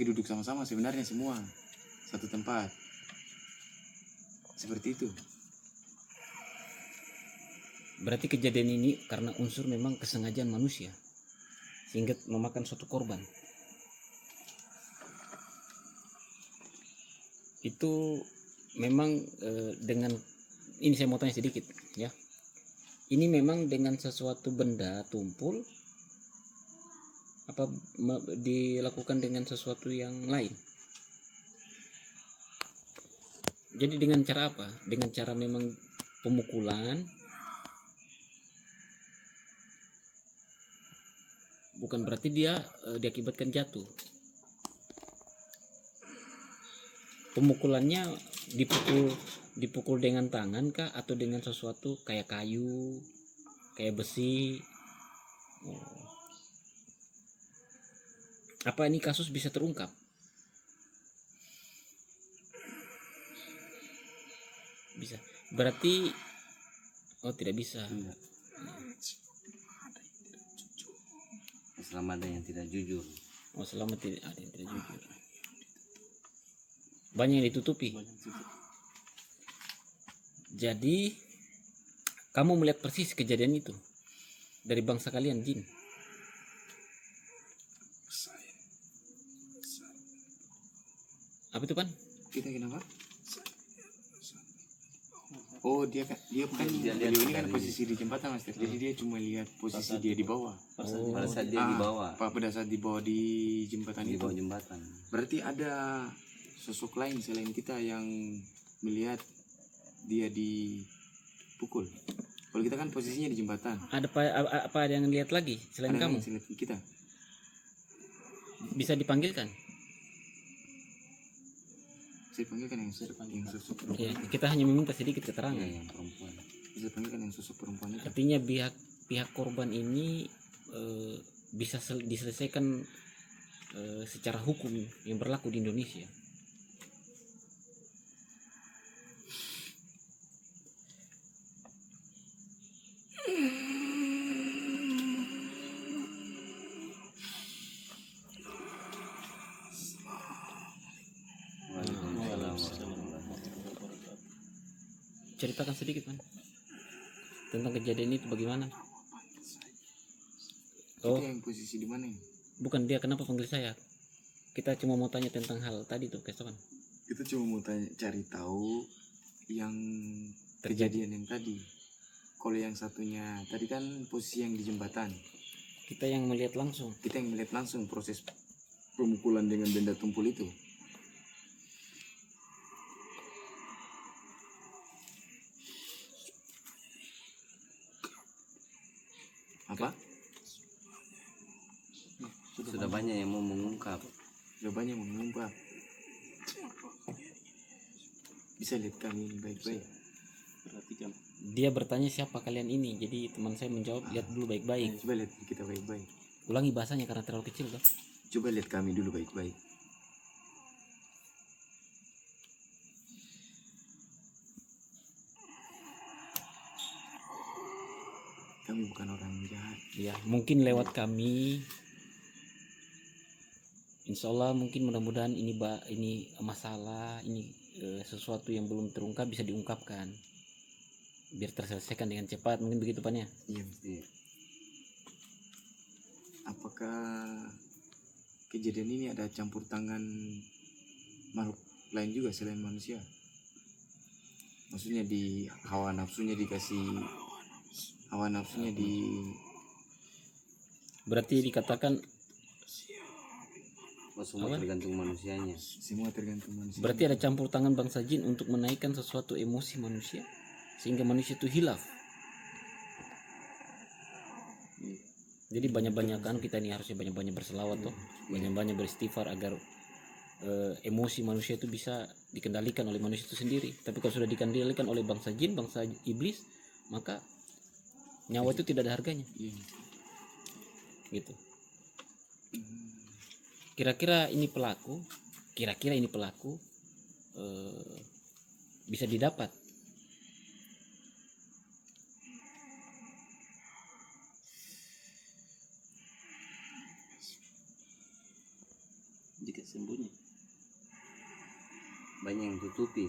duduk sama-sama sebenarnya semua satu tempat seperti itu. Berarti kejadian ini karena unsur memang kesengajaan manusia sehingga memakan suatu korban. Itu memang dengan ini saya mau tanya sedikit ya. Ini memang dengan sesuatu benda tumpul apa dilakukan dengan sesuatu yang lain? Jadi dengan cara apa? Dengan cara memang pemukulan, bukan berarti dia diakibatkan jatuh. Pemukulannya dipukul dengan tangan kah atau dengan sesuatu kayak kayu, kayak besi? Apa ini kasus bisa terungkap? Bisa. Berarti tidak bisa. Enggak. Selama ada yang tidak jujur. Selama tidak ada yang tidak jujur. Banyak yang ditutupi. Jadi kamu melihat persis kejadian itu dari bangsa kalian jin. Apa itu Pan? Kita kenapa? Oh dia kan Dia beliau ini kan dari- posisi di jembatan Mas. Jadi dia cuma lihat posisi dia di bawah. Pada saat dia di bawah, Pada saat di bawah di jembatan di itu. bawah jembatan. Berarti ada sosok lain selain kita yang melihat dia dipukul. Kalau kita kan posisinya di jembatan. Apa ada yang lihat lagi selain Ada kamu? yang selain kita. Bisa dipanggilkan? Saya panggilkan yang sosok perempuan. Ya, kita hanya meminta sedikit keterangan. Iya, yang perempuan. Bisa panggilkan yang sosok perempuan itu. Artinya pihak korban ini bisa diselesaikan secara hukum yang berlaku di Indonesia. Waalaikumsalam warahmatullahi wabarakatuh. Ceritakan sedikit Man tentang kejadian itu bagaimana? Oh, Kita yang posisi di mana ini? bukan dia, kenapa panggil saya? Kita cuma mau tanya tentang hal tadi tuh, Kesokan. Kita cuma mau cari tahu yang kejadian yang tadi. Kalau yang satunya tadi kan posisi yang di jembatan. Kita yang melihat langsung. Kita yang melihat langsung proses pemukulan dengan benda tumpul itu. Apa? Sudah banyak yang mau mengungkap. Sudah banyak mengungkap. Bisa lihat kami ini baik-baik. Dia bertanya siapa kalian ini. Jadi teman saya menjawab, lihat dulu baik-baik. Coba lihat kita baik-baik. Ulangi bahasanya karena terlalu kecil toh. Coba lihat kami dulu baik-baik. Kami bukan orang jahat. Ya, mungkin lewat kami. Insya Allah mungkin mudah-mudahan ini masalah, ini sesuatu yang belum terungkap bisa diungkapkan. Biar terselesaikan dengan cepat, mungkin begitu Pan ya. Iya mesti. Apakah kejadian ini ada campur tangan makhluk lain juga selain manusia? Maksudnya di hawa nafsunya Berarti dikatakan Semua tergantung manusianya. semua tergantung manusia. berarti ada campur tangan bangsa jin untuk menaikkan sesuatu emosi manusia sehingga manusia itu hilaf. Jadi banyak-banyak kan kita ini harusnya banyak-banyak berselawat toh, banyak-banyak beristighfar agar emosi manusia itu bisa dikendalikan oleh manusia itu sendiri. Tapi kalau sudah dikendalikan oleh bangsa jin, bangsa iblis, maka nyawa itu tidak ada harganya. Iya. Gitu. Kira-kira ini pelaku bisa didapat. Jika sembunyi. Banyak yang tutupi.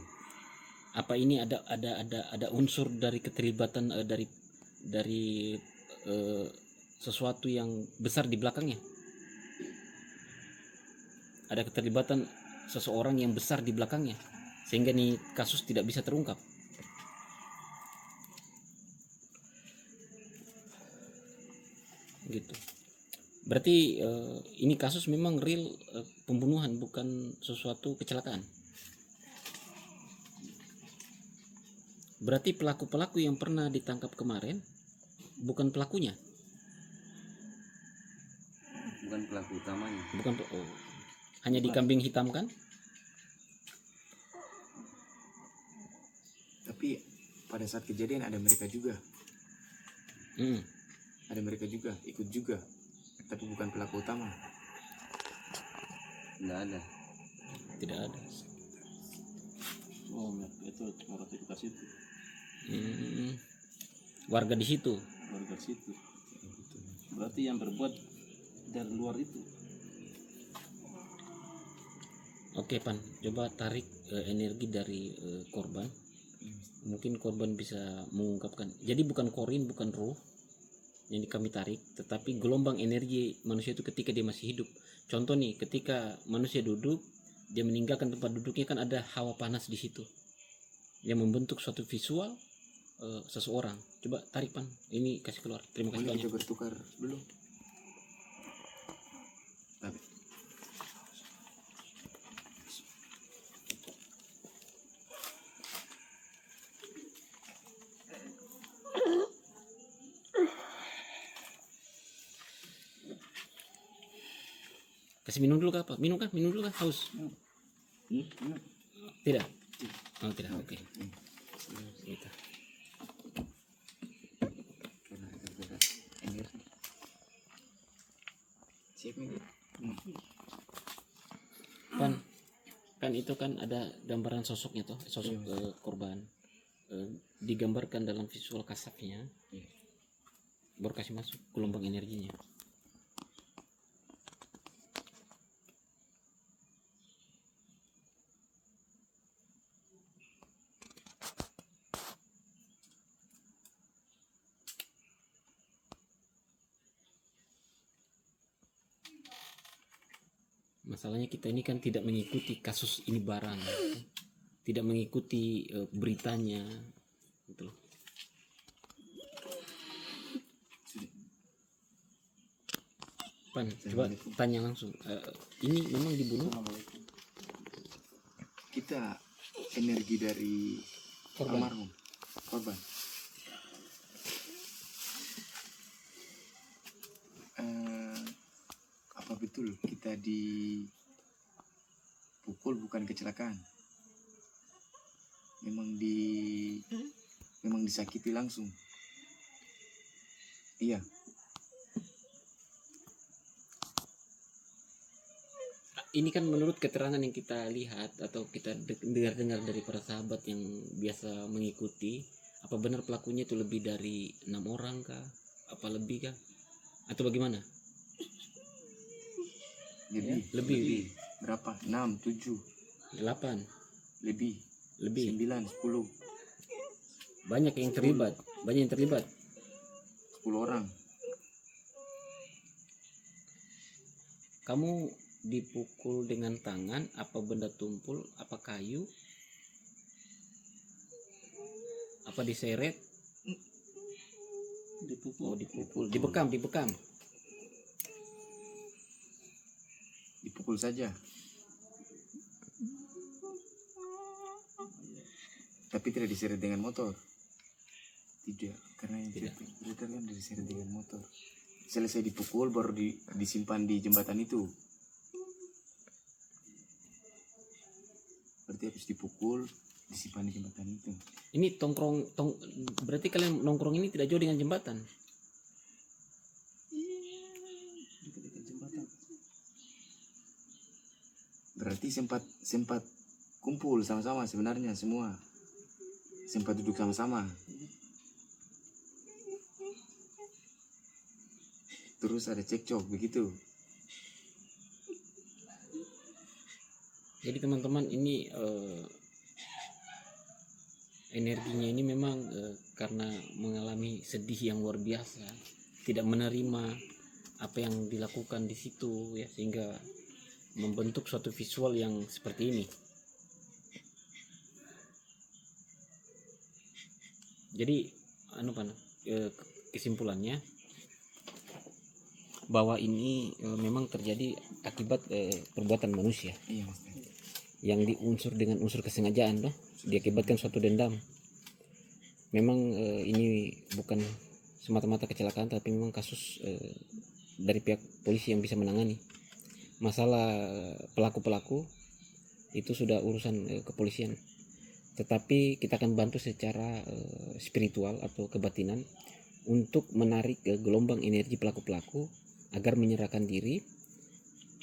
Apa ini ada unsur dari keterlibatan dari sesuatu yang besar di belakangnya? Ada keterlibatan seseorang yang besar di belakangnya sehingga nih kasus tidak bisa terungkap. Gitu. Berarti ini kasus memang real pembunuhan, bukan sesuatu kecelakaan. Berarti pelaku-pelaku yang pernah ditangkap kemarin bukan pelakunya, Bukan pelaku utamanya. bukan hanya dikambing hitamkan. Tapi pada saat kejadian ada mereka juga. Hmm. Ada mereka juga, ikut juga. Tapi bukan pelaku utama. Tidak ada. Tidak ada. Oh, itu moralitas itu Hmm. Warga di situ. warga situ. Berarti yang berbuat dari luar itu. Oke Pan, coba tarik energi dari korban. Mungkin korban bisa mengungkapkan. Jadi bukan korin, bukan ruh yang kami tarik, tetapi gelombang energi manusia itu ketika dia masih hidup. Contoh nih, ketika manusia duduk, dia meninggalkan tempat duduknya, kan ada hawa panas di situ yang membentuk suatu visual seseorang. Coba tarik Pan, ini kasih keluar. Terima kasih Boleh banyak. kita bertukar dulu. Tapi Kasih minum dulu kah apa? Minum kah? Minum dulu kah? Haus? Tidak? Oh tidak, oke. Gitu. karena tergerak energi. Siap nih. Kan itu kan ada gambaran sosoknya tuh, sosok korban. Digambarkan dalam visual kasatnya. Baru kasih masuk gelombang energinya. Masalahnya kita ini kan tidak mengikuti kasus ini barang, tidak mengikuti beritanya, gitu loh. Pan, coba tanya langsung. Ini memang dibunuh? Kita energi dari Korban. almarhum korban. Apa betul kita dipukul bukan kecelakaan? Memang disakiti langsung. Iya. Ini kan menurut keterangan yang kita lihat atau kita dengar dari para sahabat yang biasa mengikuti, apa benar pelakunya itu lebih dari 6 orang kah? Apa lebih kah? Atau bagaimana? Lebih. Berapa? 6, 7, 8, lebih. lebih. 9, 10. Banyak yang terlibat, 10 orang. Kamu dipukul dengan tangan, apa benda tumpul, apa kayu, apa diseret? Dipukul. Oh, dibekam. Dipukul saja. Tapi tidak diseret dengan motor. Tidak, karena yang cerita kan diseret dengan motor. Selesai dipukul baru disimpan di jembatan itu. Berarti habis dipukul disimpan di jembatan itu. Ini berarti kalian nongkrong ini tidak jauh dengan jembatan. Dekat-dekat jembatan. Berarti sempat kumpul sama-sama sebenarnya semua. Sempat duduk sama-sama. Terus ada cekcok begitu. Jadi teman-teman ini energinya ini memang karena mengalami sedih yang luar biasa, tidak menerima apa yang dilakukan di situ ya, sehingga membentuk suatu visual yang seperti ini. Jadi kesimpulannya bahwa ini memang terjadi akibat perbuatan manusia Iya Mas. yang diunsur dengan unsur kesengajaan toh, diakibatkan suatu dendam. Memang ini bukan semata-mata kecelakaan, tapi memang kasus dari pihak polisi yang bisa menangani. Masalah pelaku-pelaku itu sudah urusan kepolisian, tetapi kita akan bantu secara spiritual atau kebatinan untuk menarik gelombang energi pelaku-pelaku agar menyerahkan diri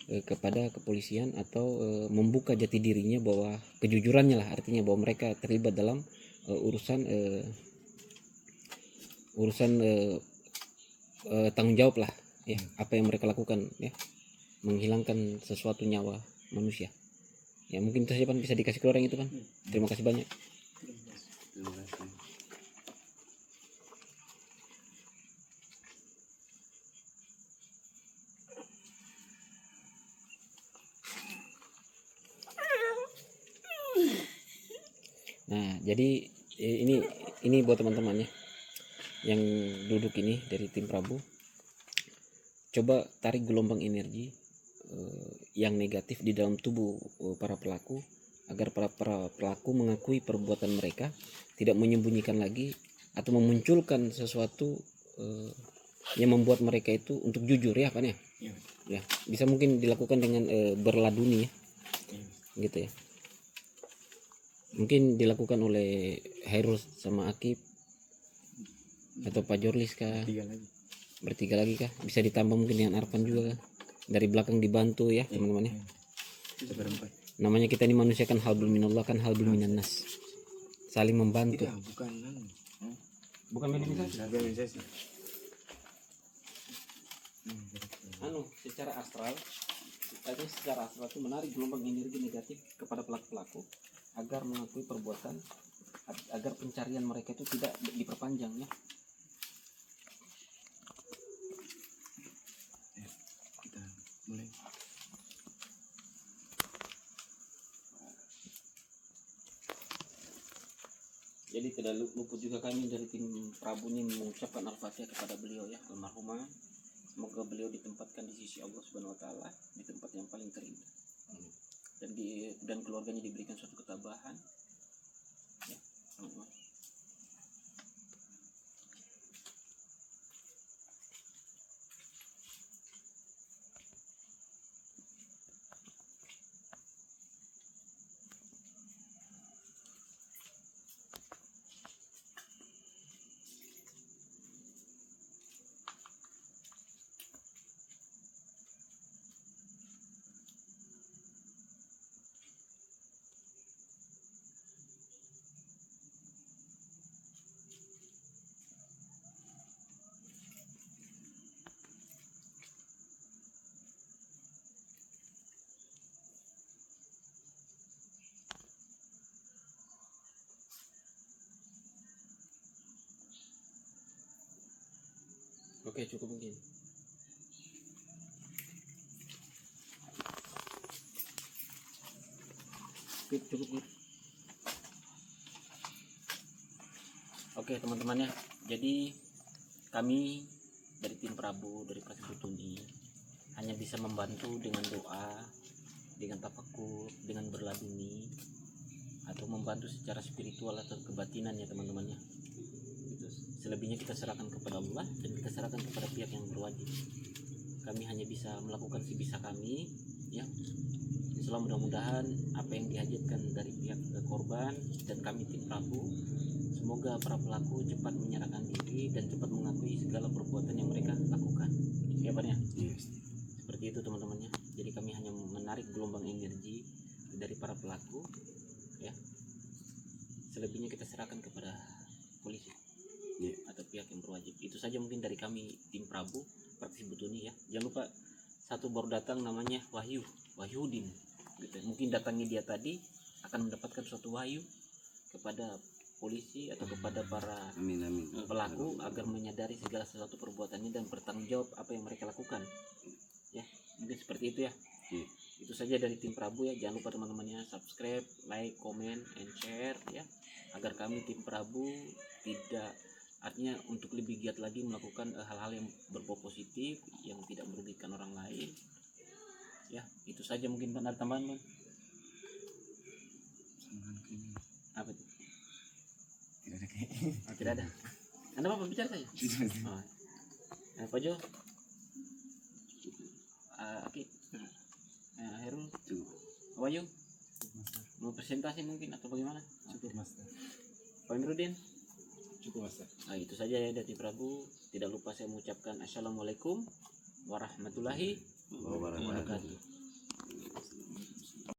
kepada kepolisian, atau membuka jati dirinya bahwa kejujurannya lah, artinya bahwa mereka terlibat dalam urusan tanggung jawab lah ya, apa yang mereka lakukan ya, menghilangkan sesuatu nyawa manusia ya. Mungkin itu saja Pan, bisa dikasih ke orang itu Pan. Terima kasih banyak. Terima kasih. Nah, jadi ini buat teman-teman ya yang duduk ini dari tim Prabu, coba tarik gelombang energi yang negatif di dalam tubuh para pelaku, agar para pelaku mengakui perbuatan mereka, tidak menyembunyikan lagi atau memunculkan sesuatu yang membuat mereka itu untuk jujur ya Pak ya. Ya, bisa mungkin dilakukan dengan berladuni ya. Gitu ya. Mungkin dilakukan oleh Hairul sama Akib atau Pak Jorlis kah, bertiga lagi kah, bisa ditambah mungkin dengan Arfan juga kah? Dari belakang dibantu ya teman-teman ya. Namanya kita ini manusia kan halbul minallah kan halbul minannas, saling membantu. Tidak, bukan organisasi. Secara astral itu menarik gelombang energi negatif kepada pelaku-pelaku agar mengakui perbuatan, agar pencarian mereka itu tidak diperpanjang ya. Kita mulai. Jadi tidak luput juga kami dari tim Prabu ini mengucapkan al-fatihah kepada beliau ya, almarhumah. Semoga beliau ditempatkan di sisi Allah Subhanahu wa taala di tempat yang paling terindah. Dan keluarganya diberikan suatu ketabahan. Ya, teman-teman. Oke, cukup mungkin. Cukup. Oke teman-teman ya, jadi kami dari tim Prabu, dari Prasibutuni hanya bisa membantu dengan doa, dengan tafakur, dengan berladuni, atau membantu secara spiritual atau kebatinan ya teman-teman ya. Selebihnya kita serahkan kepada Allah dan kita serahkan kepada pihak yang berwajib. Kami hanya bisa melakukan sebisa kami ya. Insyaallah mudah-mudahan apa yang dihajatkan dari pihak korban dan kami tim Prabu, semoga para pelaku cepat menyerahkan diri dan cepat mengakui segala perbuatan yang mereka lakukan. Ya Pak ya? Yes. Seperti itu teman-temannya. Jadi kami hanya menarik gelombang energi dari para pelaku ya. Selebihnya kita serahkan kepada polisi. Atau pihak yang berwajib. Itu saja mungkin dari kami tim Prabu Praksi Butuni ya. Jangan lupa satu baru datang namanya Wahyudin. gitu. Mungkin datangi dia tadi akan mendapatkan suatu wahyu kepada polisi atau kepada para Amin amin. pelaku agar menyadari segala sesuatu perbuatannya dan bertanggung jawab apa yang mereka lakukan. Ya, mungkin seperti itu ya. Iya. Itu saja dari tim Prabu ya. Jangan lupa teman-temannya subscribe, like, comment, and share ya, agar kami tim Prabu tidak, artinya untuk lebih giat lagi melakukan hal-hal yang berbau positif yang tidak merugikan orang lain. Ya, itu saja mungkin Bang, ada tambahan Bang? Sangat kini. Apa itu? Tidak ada kayak. Tidak ada. Anda apa bicara saja? Oh. Pak Jo? Aki? Herul? Cukup. Wahyu? Mau presentasi mungkin atau bagaimana? Cukup Master. Pak Miruddin? Cukup Master. Nah, itu saja ya dari Prabu. Tidak lupa saya mengucapkan assalamualaikum warahmatullahi Wabarakatuh. wabarakatuh.